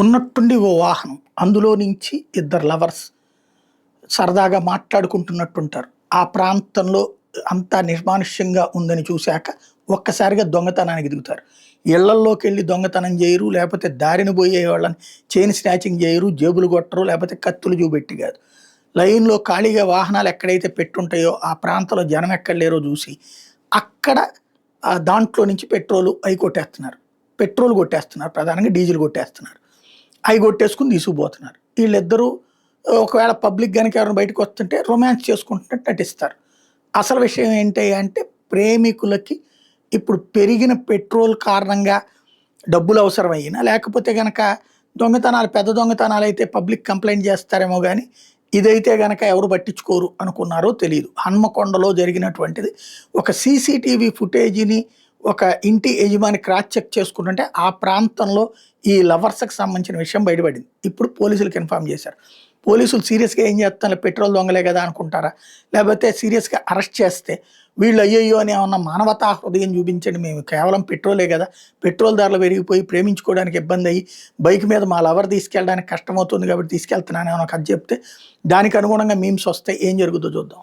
ఉన్నట్టుండి ఓ వాహనం. అందులో నుంచి ఇద్దరు లవర్స్ సరదాగా మాట్లాడుకుంటున్నట్టుంటారు. ఆ ప్రాంతంలో అంతా నిర్మానుష్యంగా ఉందని చూశాక ఒక్కసారిగా దొంగతనానికి దిగుతారు. ఇళ్లల్లోకెళ్ళి దొంగతనం చేయరు, లేపోతే దారిన పోయే వాళ్ళని చైన్ స్నాచింగ్ చేయరు, జేబులు కొట్టరు, లేపోతే కత్తులు చూపెట్టి కాదు. లైన్‌లో ఖాళీగా వాహనాలు ఎక్కడైతే పెట్టుంటాయో ఆ ప్రాంతంలో జనం ఎక్కడ లేరో చూసి, అక్కడ దాంట్లో నుంచి పెట్రోలు అయి కొట్టేస్తున్నారు. పెట్రోల్ కొట్టేస్తున్నారు, ప్రధానంగా డీజిల్ కొట్టేస్తున్నారు. అయి కొట్టేసుకొని తీసుకుపోతున్నారు. ఈళ్ళిద్దరూ ఒకవేళ పబ్లిక్ గనక ఎవరైనా బయటకు వస్తుంటే రొమాన్స్ చేసుకుంటున్నట్టు నటిస్తారు. అసలు విషయం ఏంటి అంటే ప్రేమికులకి ఇప్పుడు పెరిగిన పెట్రోల్ కారణంగా డబ్బులు అవసరమయ్యినా, లేకపోతే గనక దొంగతనాలు పెద్ద దొంగతనాలైతే పబ్లిక్ కంప్లెయింట్ చేస్తారేమో గానీ, ఇదైతే గనక ఎవరు పట్టించుకోరు అనుకున్నారో తెలీదు. హన్మకొండలో జరిగినటువంటిది ఒక సీసీటీవీ ఫుటేజీని ఒక ఇంటి యజమాని క్రాస్ చెక్ చేసుకుంటుంటే, ఆ ప్రాంతంలో ఈ లవర్స్‌కి సంబంధించిన విషయం బయటపడింది. ఇప్పుడు పోలీసులకి ఇన్ఫార్మ్ చేశారు. పోలీసులు సీరియస్‌గా ఏం చేస్తున్నారు, పెట్రోల్ దొంగలే గదా అనుకుంటారా? లేకపోతే సీరియస్‌గా అరెస్ట్ చేస్తే వీళ్ళు అయ్యయ్యో అని ఏమన్నా మానవతా హృదయం చూపించండి, మేము కేవలం పెట్రోలే గదా! పెట్రోల్ ధరలు పెరిగిపోయి ప్రేమించుకోవడానికి ఇబ్బందయ్యి బైక్ మీద మా లవర్ తీసుకెళ్ళడానికి కష్టమవుతుంది కాబట్టి తీసుకెళ్తున్నాను ఏమన్నా కథ చెప్తే దానికి అనుగుణంగా మీమ్స్ వస్తాయి. ఏం జరుగుద్దో చూద్దాం.